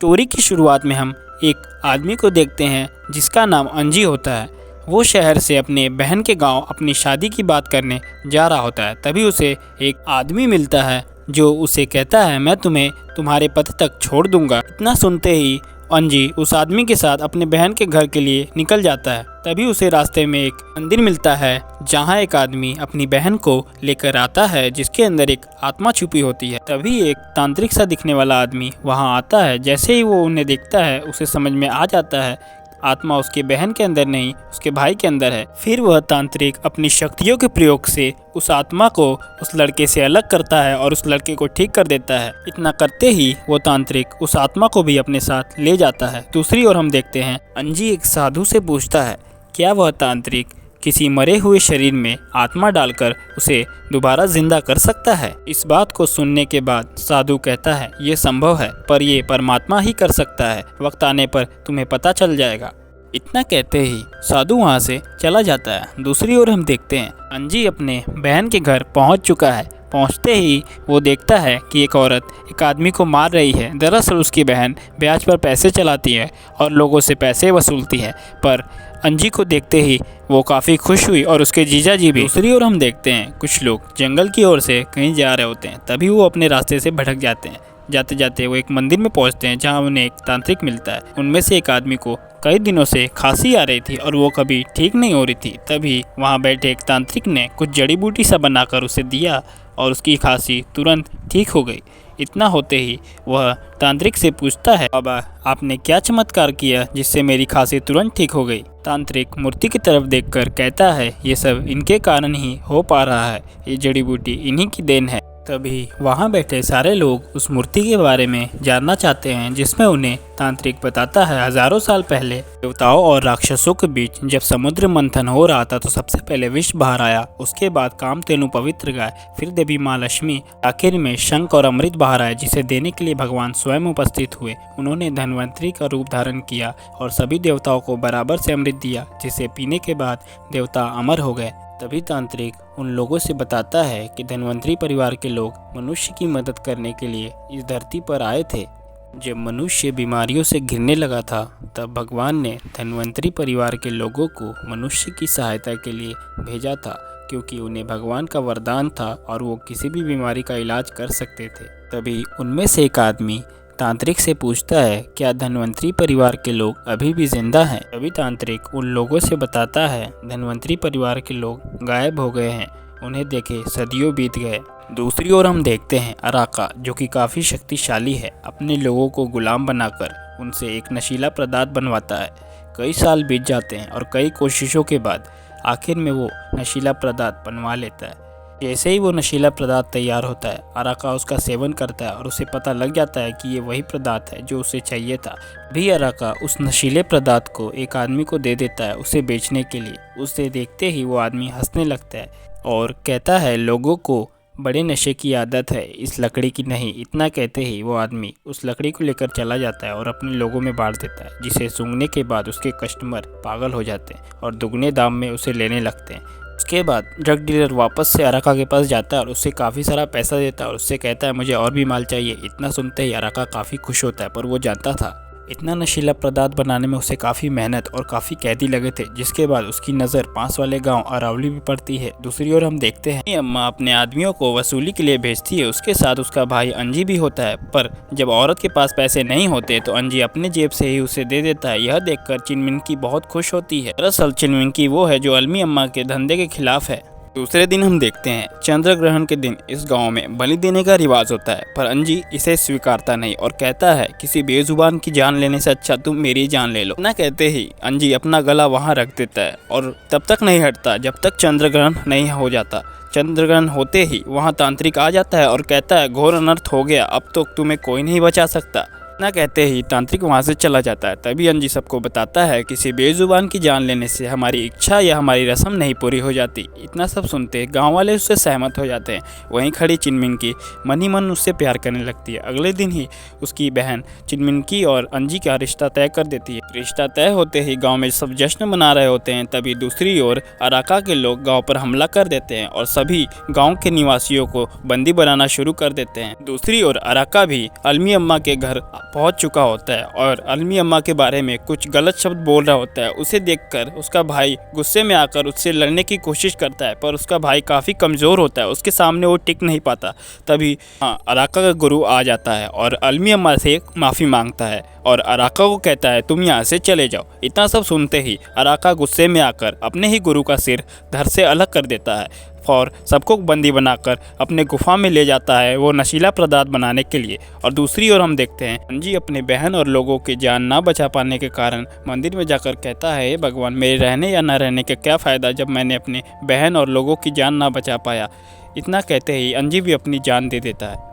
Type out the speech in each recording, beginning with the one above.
Story की शुरुआत में हम एक आदमी को देखते हैं जिसका नाम अंजी होता है। वो शहर से अपने बहन के गांव अपनी शादी की बात करने जा रहा होता है। तभी उसे एक आदमी मिलता है जो उसे कहता है, मैं तुम्हें तुम्हारे पथ तक छोड़ दूंगा। इतना सुनते ही अंजी उस आदमी के साथ अपने बहन के घर के लिए निकल जाता है। तभी उसे रास्ते में एक मंदिर मिलता है जहाँ एक आदमी अपनी बहन को लेकर आता है जिसके अंदर एक आत्मा छुपी होती है। तभी एक तांत्रिक सा दिखने वाला आदमी वहाँ आता है। जैसे ही वो उन्हें देखता है उसे समझ में आ जाता है आत्मा उसके बहन के अंदर नहीं उसके भाई के अंदर है। फिर वह तांत्रिक अपनी शक्तियों के प्रयोग से उस आत्मा को उस लड़के से अलग करता है और उस लड़के को ठीक कर देता है। इतना करते ही वो तांत्रिक उस आत्मा को भी अपने साथ ले जाता है। दूसरी ओर हम देखते हैं अंजी एक साधु से पूछता है क्या वह तांत्रिक किसी मरे हुए शरीर में आत्मा डालकर उसे दोबारा जिंदा कर सकता है। इस बात को सुनने के बाद साधु कहता है ये संभव है पर ये परमात्मा ही कर सकता है, वक्त आने पर तुम्हें पता चल जाएगा। इतना कहते ही साधु वहाँ से चला जाता है। दूसरी ओर हम देखते हैं अंजी अपने बहन के घर पहुँच चुका है। पहुँचते ही वो देखता है कि एक औरत एक आदमी को मार रही है। दरअसल उसकी बहन ब्याज पर पैसे चलाती है और लोगों से पैसे वसूलती है। पर अंजी को देखते ही वो काफ़ी खुश हुई और उसके जीजा जी भी। दूसरी ओर हम देखते हैं कुछ लोग जंगल की ओर से कहीं जा रहे होते हैं। तभी वो अपने रास्ते से भटक जाते हैं। जाते जाते वो एक मंदिर में पहुंचते हैं जहां उन्हें एक तांत्रिक मिलता है। उनमें से एक आदमी को कई दिनों से खांसी आ रही थी और वो कभी ठीक नहीं हो रही थी। तभी वहां बैठे एक तांत्रिक ने कुछ जड़ी बूटी सा बनाकर उसे दिया और उसकी खांसी तुरंत ठीक हो गई। इतना होते ही वह तांत्रिक से पूछता है बाबा आपने क्या चमत्कार किया जिससे मेरी खांसी तुरंत ठीक हो गई। तांत्रिक मूर्ति की तरफ देखकर कहता है ये सब इनके कारण ही हो पा रहा है, ये जड़ी बूटी इन्हीं की देन है। तभी वहाँ बैठे सारे लोग उस मूर्ति के बारे में जानना चाहते हैं जिसमें उन्हें तांत्रिक बताता है हजारों साल पहले देवताओं और राक्षसों के बीच जब समुद्र मंथन हो रहा था तो सबसे पहले विष बाहर आया। उसके बाद कामधेनु पवित्र गाय, फिर देवी माँ लक्ष्मी, आखिर में शंख और अमृत बाहर आए जिसे देने के लिए भगवान स्वयं उपस्थित हुए। उन्होंने धन्वंतरी का रूप धारण किया और सभी देवताओं को बराबर से अमृत दिया जिसे पीने के बाद देवता अमर हो गए। तभी तांत्रिक उन लोगों से बताता है कि धन्वंतरी परिवार के लोग मनुष्य की मदद करने के लिए इस धरती पर आए थे। जब मनुष्य बीमारियों से घिरने लगा था तब भगवान ने धन्वंतरी परिवार के लोगों को मनुष्य की सहायता के लिए भेजा था क्योंकि उन्हें भगवान का वरदान था और वो किसी भी बीमारी का इलाज कर सकते थे। तभी उनमें से एक आदमी तांत्रिक से पूछता है क्या धन्वंतरी परिवार के लोग अभी भी जिंदा हैं। तभी तांत्रिक उन लोगों से बताता है धन्वंतरी परिवार के लोग गायब हो गए हैं, उन्हें देखे सदियों बीत गए। दूसरी ओर हम देखते हैं अराका जो कि काफ़ी शक्तिशाली है, अपने लोगों को गुलाम बनाकर उनसे एक नशीला पदार्थ बनवाता है। कई साल बीत जाते हैं और कई कोशिशों के बाद आखिर में वो नशीला पदार्थ बनवा लेता है। जैसे ही वो नशीला पदार्थ तैयार होता है अराका उसका सेवन करता है और उसे पता लग जाता है कि ये वही पदार्थ है जो उसे चाहिए था। भी अराका उस नशीले पदार्थ को एक आदमी को दे देता है उसे बेचने के लिए। उसे देखते ही वो आदमी हंसने लगता है और कहता है लोगों को बड़े नशे की आदत है, इस लकड़ी की नहीं। इतना कहते ही वो आदमी उस लकड़ी को लेकर चला जाता है और अपने लोगों में बांट देता है जिसे सूंघने के बाद उसके कस्टमर पागल हो जाते हैं और दुगने दाम में उसे लेने लगते हैं। उसके बाद ड्रग डीलर वापस से अराका के पास जाता है और उससे काफ़ी सारा पैसा देता है और उससे कहता है मुझे और भी माल चाहिए। इतना सुनते ही अराका काफ़ी खुश होता है पर वो जानता था इतना नशीला पदार्थ बनाने में उसे काफ़ी मेहनत और काफ़ी कैदी लगे थे। जिसके बाद उसकी नज़र पास वाले गांव अरावली भी पड़ती है। दूसरी ओर हम देखते हैं अम्मा अपने आदमियों को वसूली के लिए भेजती है, उसके साथ उसका भाई अंजी भी होता है। पर जब औरत के पास पैसे नहीं होते तो अंजी अपने जेब से ही उसे दे देता है। यह देखकर चिनमिनकी बहुत खुश होती है। दरअसल चिनमिनकी वो है जो अलमी अम्मा के धंधे के खिलाफ है। दूसरे दिन हम देखते हैं चंद्र ग्रहण के दिन इस गांव में बलि देने का रिवाज होता है पर अंजी इसे स्वीकारता नहीं और कहता है किसी बेजुबान की जान लेने से अच्छा तुम मेरी जान ले लो। ना कहते ही अंजी अपना गला वहां रख देता है और तब तक नहीं हटता जब तक चंद्र ग्रहण नहीं हो जाता। चंद्र ग्रहण होते ही वहां तांत्रिक आ जाता है और कहता है घोर अनर्थ हो गया, अब तो तुम्हें कोई नहीं बचा सकता। ना कहते ही तांत्रिक वहां से चला जाता है। तभी अंजी सबको बताता है किसी बेजुबान की जान लेने से हमारी इच्छा या हमारी रस्म नहीं पूरी हो जाती। इतना सब सुनते गांव वाले उससे सहमत हो जाते हैं। वहीं खड़ी चिनमिनकी मन ही मन उससे प्यार करने लगती है। अगले दिन ही उसकी बहन चिनमिनकी और अंजी का रिश्ता तय कर देती है। रिश्ता तय होते ही गाँव में सब जश्न मना रहे होते हैं। तभी दूसरी ओर अराका के लोग गाँव पर हमला कर देते हैं और सभी गाँव के निवासियों को बंदी बनाना शुरू कर देते हैं। दूसरी ओर अराका भी अलमी अम्मा के घर पहुंच चुका होता है और अलमी अम्मा के बारे में कुछ गलत शब्द बोल रहा होता है। उसे देखकर उसका भाई गुस्से में आकर उससे लड़ने की कोशिश करता है, पर उसका भाई काफ़ी कमज़ोर होता है, उसके सामने वो टिक नहीं पाता। तभी अराका का गुरु आ जाता है और अलमी अम्मा से माफ़ी मांगता है और अराका को कहता है तुम यहाँ से चले जाओ। इतना सब सुनते ही अराका गुस्से में आकर अपने ही गुरु का सिर धड़ से अलग कर देता है और सबको बंदी बनाकर अपने गुफा में ले जाता है वो नशीला पदार्थ बनाने के लिए। और दूसरी ओर हम देखते हैं अंजी अपने बहन और लोगों की जान ना बचा पाने के कारण मंदिर में जाकर कहता है, भगवान मेरे रहने या ना रहने का क्या फ़ायदा जब मैंने अपनी बहन और लोगों की जान ना बचा पाया। इतना कहते ही अंजी भी अपनी जान दे देता है।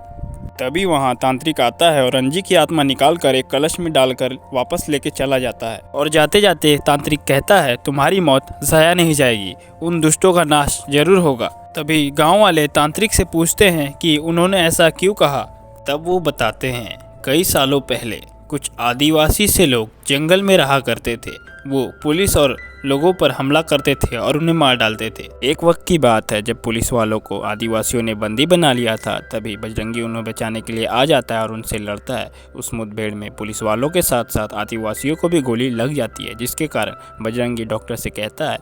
तभी वहाँ तांत्रिक आता है और अंजी की आत्मा निकाल कर एक कलश में डालकर वापस लेके चला जाता है। और जाते जाते तांत्रिक कहता है तुम्हारी मौत ज़ाया नहीं जाएगी, उन दुष्टों का नाश जरूर होगा। तभी गांव वाले तांत्रिक से पूछते हैं कि उन्होंने ऐसा क्यों कहा। तब वो बताते हैं कई सालों पहले कुछ आदिवासी से लोग जंगल में रहा करते थे। वो पुलिस और लोगों पर हमला करते थे और उन्हें मार डालते थे। एक वक्त की बात है जब पुलिस वालों को आदिवासियों ने बंदी बना लिया था। तभी बजरंगी उन्हें बचाने के लिए आ जाता है और उनसे लड़ता है। उस मुठभेड़ में पुलिस वालों के साथ साथ आदिवासियों को भी गोली लग जाती है, जिसके कारण बजरंगी डॉक्टर से कहता है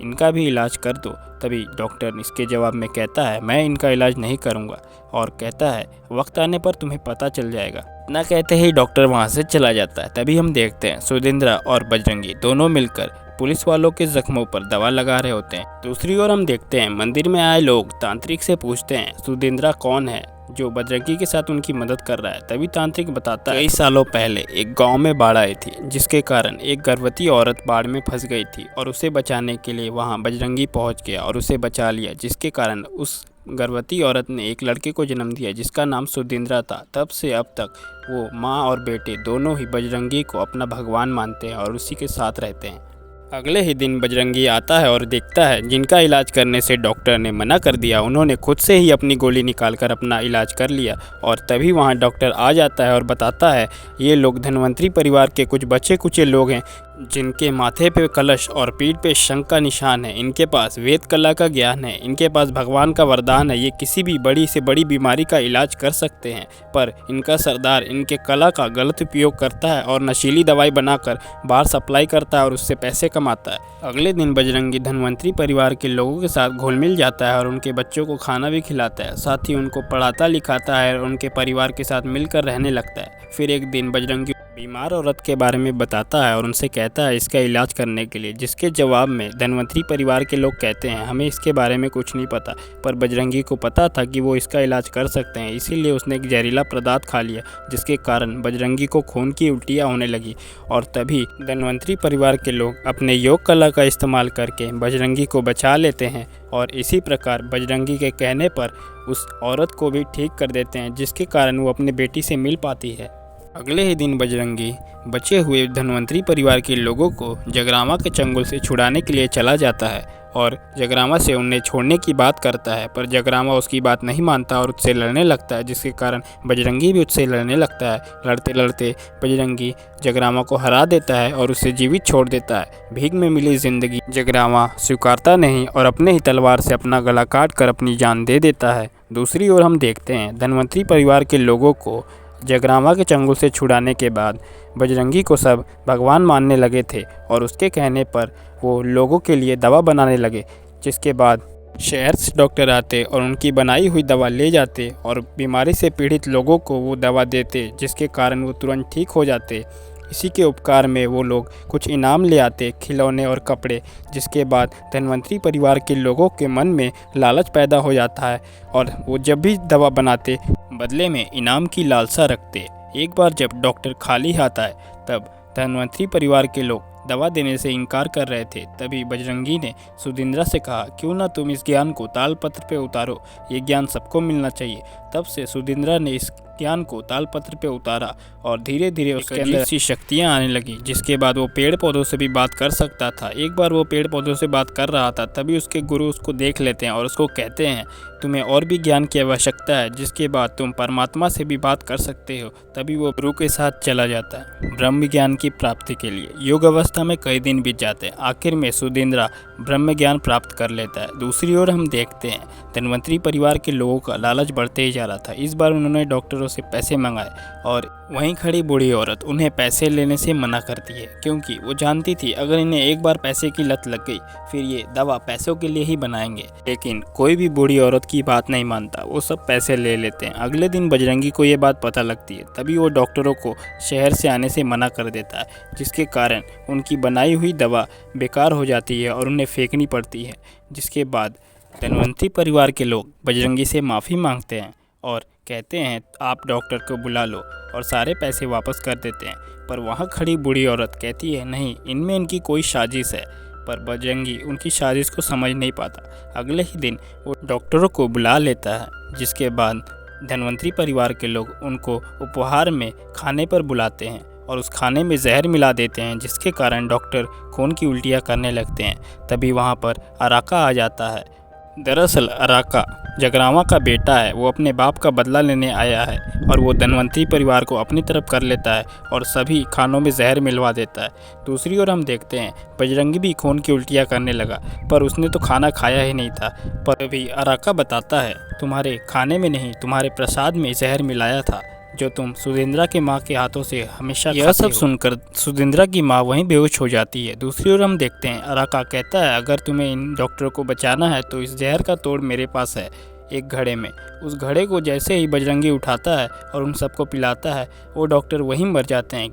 इनका भी इलाज कर दो। तभी डॉक्टर इसके जवाब में कहता है मैं इनका इलाज नहीं करूँगा और कहता है वक्त आने पर तुम्हें पता चल जाएगा। इतना कहते ही डॉक्टर वहाँ से चला जाता है। तभी हम देखते हैं सुदिंद्रा और बजरंगी दोनों मिलकर पुलिस वालों के जख्मों पर दवा लगा रहे होते हैं। दूसरी ओर हम देखते हैं मंदिर में आए लोग तांत्रिक से पूछते हैं सुदिंद्रा कौन है जो बजरंगी के साथ उनकी मदद कर रहा है। तभी तांत्रिक बताता है कई सालों पहले एक गांव में बाढ़ आई थी, जिसके कारण एक गर्भवती औरत बाढ़ में फंस गई थी और उसे बचाने के लिए वहां बजरंगी पहुंच गया और उसे बचा लिया, जिसके कारण उस गर्भवती औरत ने एक लड़के को जन्म दिया जिसका नाम सुदिंद्रा था। तब से अब तक वो माँ और बेटे दोनों ही बजरंगी को अपना भगवान मानते हैं और उसी के साथ रहते हैं। अगले ही दिन बजरंगी आता है और देखता है जिनका इलाज करने से डॉक्टर ने मना कर दिया उन्होंने खुद से ही अपनी गोली निकालकर अपना इलाज कर लिया। और तभी वहां डॉक्टर आ जाता है और बताता है ये लोग धनवंतरी परिवार के कुछ बच्चे कुचे लोग हैं जिनके माथे पे कलश और पीठ पे शंख का निशान है। इनके पास वेद कला का ज्ञान है, इनके पास भगवान का वरदान है, ये किसी भी बड़ी से बड़ी बीमारी का इलाज कर सकते हैं। पर इनका सरदार इनके कला का गलत उपयोग करता है और नशीली दवाई बनाकर बाहर सप्लाई करता है और उससे पैसे कमाता है। अगले दिन बजरंगी धनवंतरी परिवार के लोगों के साथ घुल मिल जाता है और उनके बच्चों को खाना भी खिलाता है, साथ ही उनको पढ़ाता लिखाता है और उनके परिवार के साथ मिलकर रहने लगता है। फिर एक दिन बजरंगी बीमार औरत के बारे में बताता है और उनसे कहता है इसका इलाज करने के लिए, जिसके जवाब में धनवंतरी परिवार के लोग कहते हैं हमें इसके बारे में कुछ नहीं पता। पर बजरंगी को पता था कि वो इसका इलाज कर सकते हैं, इसीलिए उसने एक जहरीला पदार्थ खा लिया, जिसके कारण बजरंगी को खून की उल्टियाँ होने लगी। और तभी धनवंतरी परिवार के लोग अपने योग कला का इस्तेमाल करके बजरंगी को बचा लेते हैं और इसी प्रकार बजरंगी के कहने पर उस औरत को भी ठीक कर देते हैं, जिसके कारण वो अपने बेटी से मिल पाती है। अगले ही दिन बजरंगी बचे हुए धनवंतरी परिवार के लोगों को जगरामा के चंगुल से छुड़ाने के लिए चला जाता है और जगरामा से उन्हें छोड़ने की बात करता है। पर जगरामा उसकी बात नहीं मानता और उससे लड़ने लगता है, जिसके कारण बजरंगी भी उससे लड़ने लगता है। लड़ते लड़ते बजरंगी जगरामा को हरा देता है और उसे जीवित छोड़ देता है। भीख में मिली जिंदगी जगरामा स्वीकारता नहीं और अपने ही तलवार से अपना गला काट कर अपनी जान दे देता है। दूसरी ओर हम देखते हैं धनवंतरी परिवार के लोगों को जगरामा के चंगुल से छुड़ाने के बाद बजरंगी को सब भगवान मानने लगे थे और उसके कहने पर वो लोगों के लिए दवा बनाने लगे, जिसके बाद शहर से डॉक्टर आते और उनकी बनाई हुई दवा ले जाते और बीमारी से पीड़ित लोगों को वो दवा देते, जिसके कारण वो तुरंत ठीक हो जाते। इसी के उपकार में वो लोग कुछ इनाम ले आते, खिलौने और कपड़े, जिसके बाद धनवंतरी परिवार के लोगों के मन में लालच पैदा हो जाता है और वो जब भी दवा बनाते बदले में इनाम की लालसा रखते। एक बार जब डॉक्टर खाली हाथ आए तब धनवंतरी परिवार के लोग दवा देने से इनकार कर रहे थे। तभी बजरंगी ने सुदिंद्रा से कहा क्यों ना तुम इस ज्ञान को तालपत्र पे उतारो, ये ज्ञान सबको मिलना चाहिए। तब से सुदिंद्रा ने इस ज्ञान को तालपत्र पे उतारा और धीरे धीरे उसके अंदर ऐसी शक्तियाँ आने लगी, जिसके बाद वो पेड़ पौधों से भी बात कर सकता था। एक बार वो पेड़ पौधों से बात कर रहा था, तभी उसके गुरु उसको देख लेते हैं और उसको कहते हैं तुम्हें और भी ज्ञान की आवश्यकता है, जिसके बाद तुम परमात्मा से भी बात कर सकते हो। तभी वो गुरु के साथ चला जाता है ब्रह्म ज्ञान की प्राप्ति के लिए। योग अवस्था में कई दिन बीत जाते हैं, आखिर में सुदिंद्रा ब्रह्म ज्ञान प्राप्त कर लेता है। दूसरी ओर हम देखते हैं धनवंतरी परिवार के लोगों का लालच बढ़ते ही जा रहा था। इस बार उन्होंने डॉक्टरों डॉक्टरों से पैसे मंगाए और वहीं खड़ी बूढ़ी औरत उन्हें पैसे लेने से मना करती है, क्योंकि वो जानती थी अगर इन्हें एक बार पैसे की लत लग गई फिर ये दवा पैसों के लिए ही बनाएंगे। लेकिन कोई भी बूढ़ी औरत की बात नहीं मानता, वो सब पैसे ले लेते हैं। अगले दिन बजरंगी को ये बात पता लगती है, तभी वो डॉक्टरों को शहर से आने से मना कर देता है, जिसके कारण उनकी बनाई हुई दवा बेकार हो जाती है और उन्हें फेंकनी पड़ती है। जिसके बाद धनवंतरी परिवार के लोग बजरंगी से माफ़ी मांगते हैं और कहते हैं आप डॉक्टर को बुला लो, और सारे पैसे वापस कर देते हैं। पर वहाँ खड़ी बूढ़ी औरत कहती है नहीं, इनमें इनकी कोई साजिश है। पर बजरंगी उनकी साजिश को समझ नहीं पाता। अगले ही दिन वो डॉक्टरों को बुला लेता है, जिसके बाद धनवंतरी परिवार के लोग उनको उपहार में खाने पर बुलाते हैं और उस खाने में जहर मिला देते हैं, जिसके कारण डॉक्टर खून की उल्टियाँ करने लगते हैं। तभी वहाँ पर अराका आ जाता है। दरअसल अराका जगरावा का बेटा है, वो अपने बाप का बदला लेने आया है और वो धनवंतरी परिवार को अपनी तरफ कर लेता है और सभी खानों में जहर मिलवा देता है। दूसरी ओर हम देखते हैं बजरंगी भी खून की उल्टियाँ करने लगा, पर उसने तो खाना खाया ही नहीं था। पर अभी अराका बताता है तुम्हारे खाने में नहीं, तुम्हारे प्रसाद में जहर मिलाया था, जो तुम सुदेंद्रा के माँ के हाथों से हमेशा यह सब सुनकर सुदेंद्रा की माँ वहीं बेहोश हो जाती है। दूसरी ओर हम देखते हैं अराका कहता है अगर तुम्हें इन डॉक्टरों को बचाना है तो इस जहर का तोड़ मेरे पास है एक घड़े में। उस घड़े को जैसे ही बजरंगी उठाता है और उन सबको पिलाता है, वो डॉक्टर वहीं मर जाते हैं,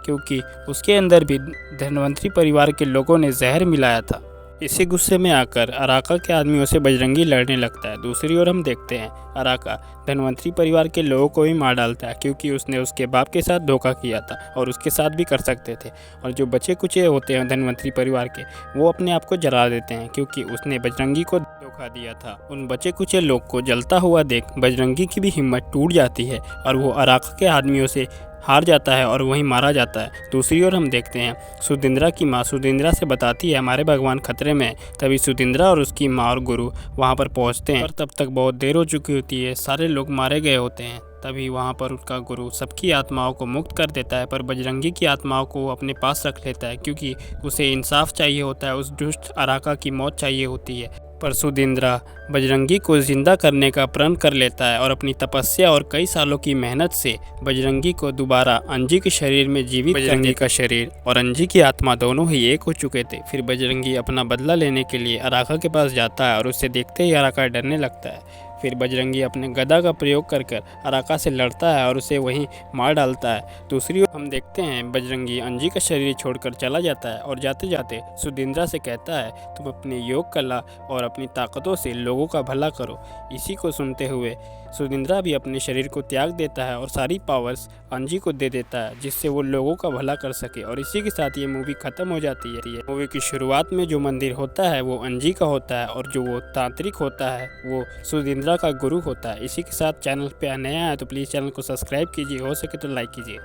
क्योंकि उसके अंदर भी धनवंतरी परिवार के लोगों ने जहर मिलाया था। इसी गुस्से में आकर अराका के आदमियों से बजरंगी लड़ने लगता है। दूसरी ओर हम देखते हैं अराका धनवंतरी परिवार के लोगों को ही मार डालता है, क्योंकि उसने उसके बाप के साथ धोखा किया था और उसके साथ भी कर सकते थे। और जो बचे कुचे होते हैं धनवंतरी परिवार के, वो अपने आप को जला देते हैं, क्योंकि उसने बजरंगी को धोखा दिया था। उन बचे कुचे लोग को जलता हुआ देख बजरंगी की भी हिम्मत टूट जाती है और वो अराका के आदमियों से हार जाता है और वहीं मारा जाता है। दूसरी ओर हम देखते हैं सुदेंद्रा की माँ सुदेंद्रा से बताती है हमारे भगवान खतरे में है। तभी सुदेंद्रा और उसकी माँ और गुरु वहाँ पर पहुँचते हैं, और तब तक बहुत देर हो चुकी होती है, सारे लोग मारे गए होते हैं। तभी वहाँ पर उसका गुरु सबकी आत्माओं को मुक्त कर देता है, पर बजरंगी की आत्माओं को अपने पास रख लेता है, क्योंकि उसे इंसाफ चाहिए होता है, उस दुष्ट अराका की मौत चाहिए होती है। पर सुदेंद्रा बजरंगी को जिंदा करने का प्रण कर लेता है और अपनी तपस्या और कई सालों की मेहनत से बजरंगी को दोबारा अंजी के शरीर में जीवित बजरंगी का शरीर और अंजी की आत्मा दोनों ही एक हो चुके थे। फिर बजरंगी अपना बदला लेने के लिए अराका के पास जाता है और उससे देखते ही अराका डरने लगता है। फिर बजरंगी अपने गदा का प्रयोग कर अराका से लड़ता है और उसे वहीं मार डालता है। दूसरी ओर हम देखते हैं बजरंगी अंजी का शरीर छोड़कर चला जाता है और जाते जाते सुदेंद्रा से कहता है तुम अपनी योग कला और अपनी ताकतों से लोगों का भला करो। इसी को सुनते हुए सुदेंद्रा भी अपने शरीर को त्याग देता है और सारी पावर्स अंजी को दे देता है, जिससे वो लोगों का भला कर सके। और इसी के साथ ये मूवी खत्म हो जाती है। मूवी की शुरुआत में जो मंदिर होता है वो अंजी का होता है और जो वो तांत्रिक होता है वो सुदेंद्रा का गुरु होता है। इसी के साथ चैनल पे नया है तो प्लीज़ चैनल को सब्सक्राइब कीजिए, हो सके तो लाइक कीजिए।